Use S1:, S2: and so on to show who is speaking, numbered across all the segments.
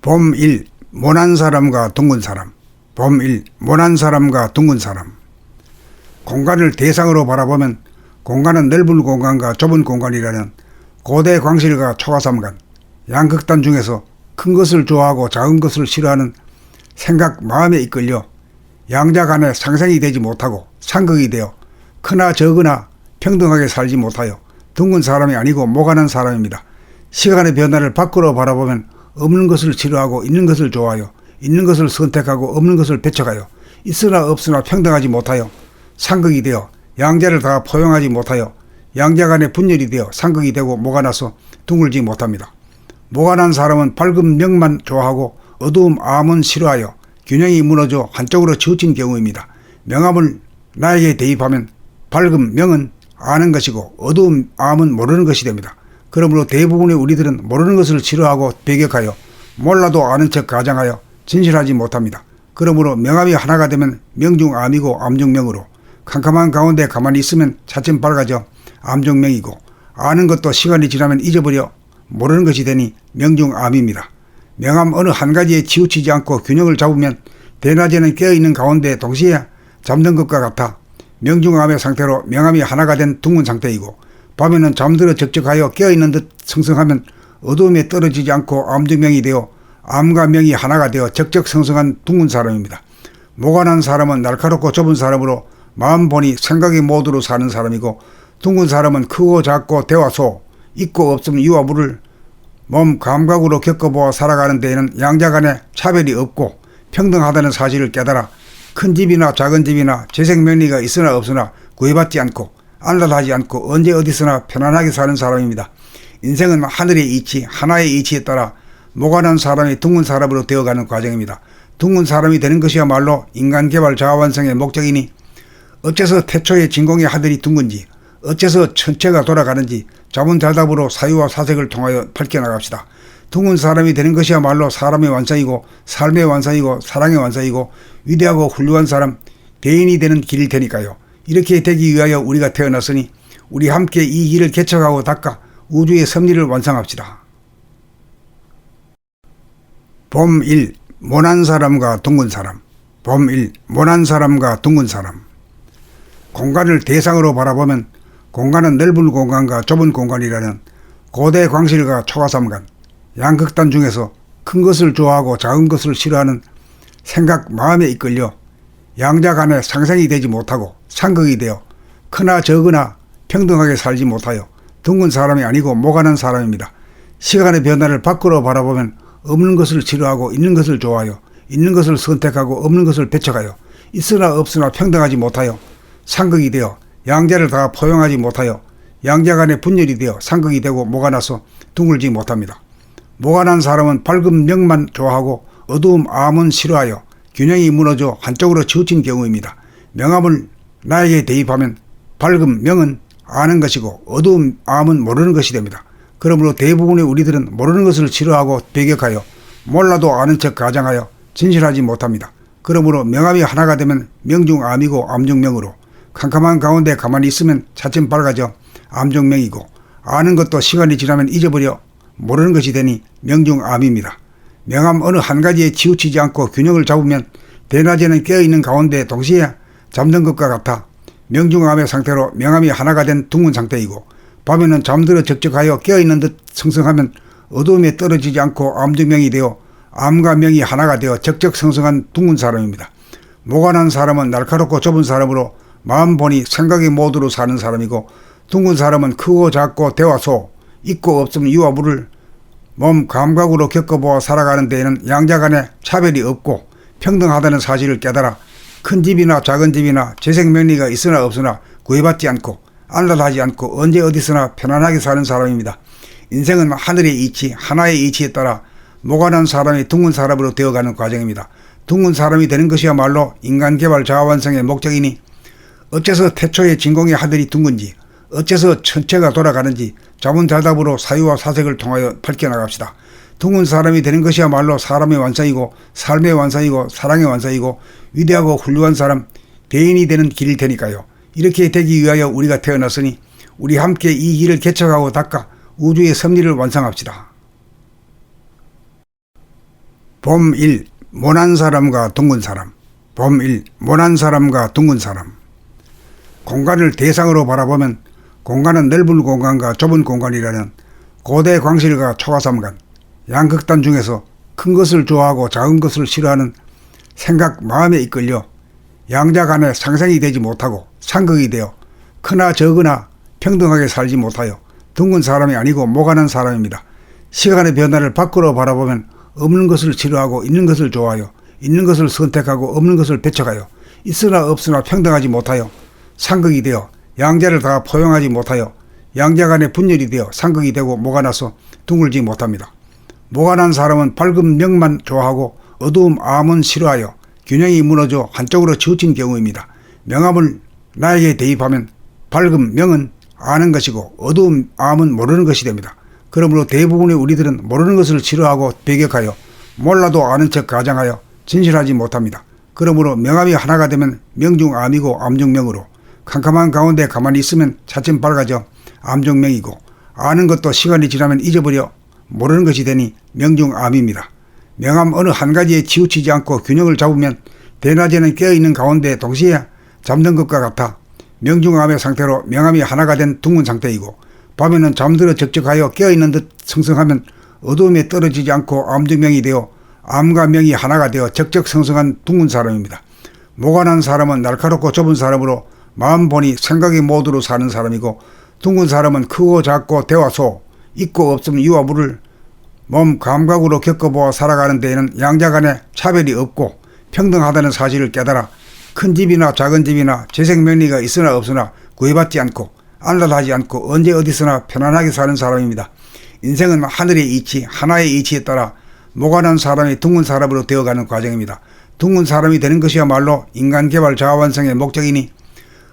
S1: 봄 1. 모난 사람과 둥근 사람. 봄 1. 모난 사람과 둥근 사람. 공간을 대상으로 바라보면 공간은 넓은 공간과 좁은 공간이라는 고대 광실과 초가삼간 양극단 중에서 큰 것을 좋아하고 작은 것을 싫어하는 생각 마음에 이끌려 양자 간에 상생이 되지 못하고 상극이 되어 크나 적으나 평등하게 살지 못하여 둥근 사람이 아니고 모가난 사람입니다. 시간의 변화를 밖으로 바라보면 없는 것을 싫어하고 있는 것을 좋아하여 있는 것을 선택하고 없는 것을 배척하여 있으나 없으나 평등하지 못하여 상극이 되어 양자를 다 포용하지 못하여 양자 간의 분열이 되어 상극이 되고 모가나서 둥글지 못합니다. 모가난 사람은 밝은 명만 좋아하고 어두움 암은 싫어하여 균형이 무너져 한쪽으로 치우친 경우입니다. 명암을 나에게 대입하면 밝은 명은 아는 것이고 어두운 암은 모르는 것이 됩니다. 그러므로 대부분의 우리들은 모르는 것을 싫어하고 배격하여 몰라도 아는 척 가장하여 진실하지 못합니다. 그러므로 명암이 하나가 되면 명중암이고 암중명으로 캄캄한 가운데 가만히 있으면 차츰 밝아져 암중명이고 아는 것도 시간이 지나면 잊어버려 모르는 것이 되니 명중암입니다. 명암 어느 한 가지에 치우치지 않고 균형을 잡으면 대낮에는 깨어있는 가운데 동시에 잠든 것과 같아 명중암의 상태로 명암이 하나가 된 둥근 상태이고 밤에는 잠들어 적적하여 깨어있는 듯 성성하면 어두움에 떨어지지 않고 암중명이 되어 암과 명이 하나가 되어 적적성성한 둥근 사람입니다. 모가난 사람은 날카롭고 좁은 사람으로 마음 보니 생각의 모드로 사는 사람이고 둥근 사람은 크고 작고 대화소 있고 없음 이와 물을 몸 감각으로 겪어보아 살아가는 데에는 양자 간에 차별이 없고 평등하다는 사실을 깨달아 큰 집이나 작은 집이나 재생명리가 있으나 없으나 구애받지 않고 안달하지 않고 언제 어디서나 편안하게 사는 사람입니다. 인생은 하늘의 이치, 하나의 이치에 따라 모가난 사람이 둥근 사람으로 되어가는 과정입니다. 둥근 사람이 되는 것이야말로 인간개발 자아완성의 목적이니 어째서 태초의 진공의 하늘이 둥근지 어째서 천체가 돌아가는지 자문자답으로 사유와 사색을 통하여 밝혀나갑시다. 둥근 사람이 되는 것이야말로 사람의 완성이고 삶의 완성이고 사랑의 완성이고 위대하고 훌륭한 사람, 대인이 되는 길일 테니까요. 이렇게 되기 위하여 우리가 태어났으니 우리 함께 이 길을 개척하고 닦아 우주의 섭리를 완성합시다. 봄 1. 모난 사람과 둥근 사람. 봄 1. 모난 사람과 둥근 사람. 공간을 대상으로 바라보면 공간은 넓은 공간과 좁은 공간이라는 고대 광실과 초가삼간 양극단 중에서 큰 것을 좋아하고 작은 것을 싫어하는 생각 마음에 이끌려 양자 간에 상생이 되지 못하고 상극이 되어 크나 적으나 평등하게 살지 못하여 둥근 사람이 아니고 모가난 사람입니다. 시간의 변화를 밖으로 바라보면 없는 것을 싫어하고 있는 것을 좋아하여 있는 것을 선택하고 없는 것을 배척하여 있으나 없으나 평등하지 못하여 상극이 되어 양자를 다 포용하지 못하여 양자 간의 분열이 되어 상극이 되고 모가나서 둥글지 못합니다. 모가난 사람은 밝은 명만 좋아하고 어두움 암은 싫어하여 균형이 무너져 한쪽으로 치우친 경우입니다. 명암을 나에게 대입하면 밝은 명은 아는 것이고 어두운 암은 모르는 것이 됩니다. 그러므로 대부분의 우리들은 모르는 것을 싫어하고 배격하여 몰라도 아는 척 가장하여 진실하지 못합니다. 그러므로 명암이 하나가 되면 명중암이고 암중명으로 캄캄한 가운데 가만히 있으면 차츰 밝아져 암중명이고 아는 것도 시간이 지나면 잊어버려 모르는 것이 되니 명중암입니다. 명암 어느 한 가지에 치우치지 않고 균형을 잡으면 대낮에는 깨어있는 가운데 동시에 잠든 것과 같아 명중암의 상태로 명암이 하나가 된 둥근 상태이고 밤에는 잠들어 적적하여 깨어있는 듯 성성하면 어두움에 떨어지지 않고 암중명이 되어 암과 명이 하나가 되어 적적성성한 둥근 사람입니다. 모가난 사람은 날카롭고 좁은 사람으로 마음 보니 생각의 모드로 사는 사람이고 둥근 사람은 크고 작고 대화소 있고 없음 이와 물을 몸 감각으로 겪어보아 살아가는 데에는 양자 간에 차별이 없고 평등하다는 사실을 깨달아 큰 집이나 작은 집이나 재생명리가 있으나 없으나 구애받지 않고 안달하지 않고 언제 어디서나 편안하게 사는 사람입니다. 인생은 하늘의 이치, 하나의 이치에 따라 모가난 사람이 둥근 사람으로 되어가는 과정입니다. 둥근 사람이 되는 것이야말로 인간개발 자아완성의 목적이니 어째서 태초의 진공의 하늘이 둥근지 어째서 천체가 돌아가는지 자문자답으로 사유와 사색을 통하여 밝혀나갑시다. 둥근 사람이 되는 것이야말로 사람의 완성이고 삶의 완성이고 사랑의 완성이고 위대하고 훌륭한 사람, 대인이 되는 길일 테니까요. 이렇게 되기 위하여 우리가 태어났으니 우리 함께 이 길을 개척하고 닦아 우주의 섭리를 완성합시다. 봄 1. 모난 사람과 둥근 사람. 봄 1. 모난 사람과 둥근 사람. 공간을 대상으로 바라보면 공간은 넓은 공간과 좁은 공간이라는 고대 광실과 초가삼간 양극단 중에서 큰 것을 좋아하고 작은 것을 싫어하는 생각 마음에 이끌려 양자 간에 상생이 되지 못하고 상극이 되어 크나 적으나 평등하게 살지 못하여 둥근 사람이 아니고 모가난 사람입니다. 시간의 변화를 밖으로 바라보면 없는 것을 싫어하고 있는 것을 좋아하여 있는 것을 선택하고 없는 것을 배척하여 있으나 없으나 평등하지 못하여 상극이 되어 양자를 다 포용하지 못하여 양자 간의 분열이 되어 상극이 되고 모가나서 둥글지 못합니다. 모가난 사람은 밝은 명만 좋아하고 어두움 암은 싫어하여 균형이 무너져 한쪽으로 치우친 경우입니다. 명암을 나에게 대입하면 밝은 명은 아는 것이고 어두운 암은 모르는 것이 됩니다. 그러므로 대부분의 우리들은 모르는 것을 싫어하고 배격하여 몰라도 아는 척 가장하여 진실하지 못합니다. 그러므로 명암이 하나가 되면 명중 암이고 암중 명으로 캄캄한 가운데 가만히 있으면 차츰 밝아져 암중 명이고 아는 것도 시간이 지나면 잊어버려 모르는 것이 되니 명중 암입니다. 명암 어느 한 가지에 치우치지 않고 균형을 잡으면 대낮에는 깨어있는 가운데 동시에 잠든 것과 같아 명중암의 상태로 명암이 하나가 된 둥근 상태이고 밤에는 잠들어 적적하여 깨어있는 듯 성성하면 어두움에 떨어지지 않고 암중명이 되어 암과 명이 하나가 되어 적적성성한 둥근 사람입니다. 모가난 사람은 날카롭고 좁은 사람으로 마음 보니 생각의 모드로 사는 사람이고 둥근 사람은 크고 작고 대와 소 있고 없음 이와 물을 몸 감각으로 겪어보아 살아가는 데에는 양자 간의 차별이 없고 평등하다는 사실을 깨달아 큰 집이나 작은 집이나 재생명리가 있으나 없으나 구애받지 않고 안달하지 않고 언제 어디서나 편안하게 사는 사람입니다. 인생은 하늘의 이치, 하나의 이치에 따라 모가난 사람이 둥근 사람으로 되어가는 과정입니다. 둥근 사람이 되는 것이야말로 인간개발 자아완성의 목적이니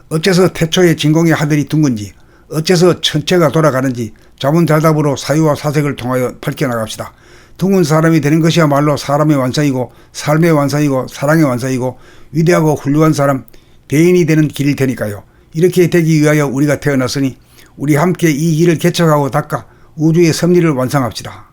S1: 어째서 태초의 진공의 하늘이 둥근지 어째서 천체가 돌아가는지 자문자답으로 사유와 사색을 통하여 밝혀나갑시다. 둥근 사람이 되는 것이야말로 사람의 완성이고 삶의 완성이고 사랑의 완성이고 위대하고 훌륭한 사람, 대인이 되는 길일 테니까요. 이렇게 되기 위하여 우리가 태어났으니 우리 함께 이 길을 개척하고 닦아 우주의 섭리를 완성합시다.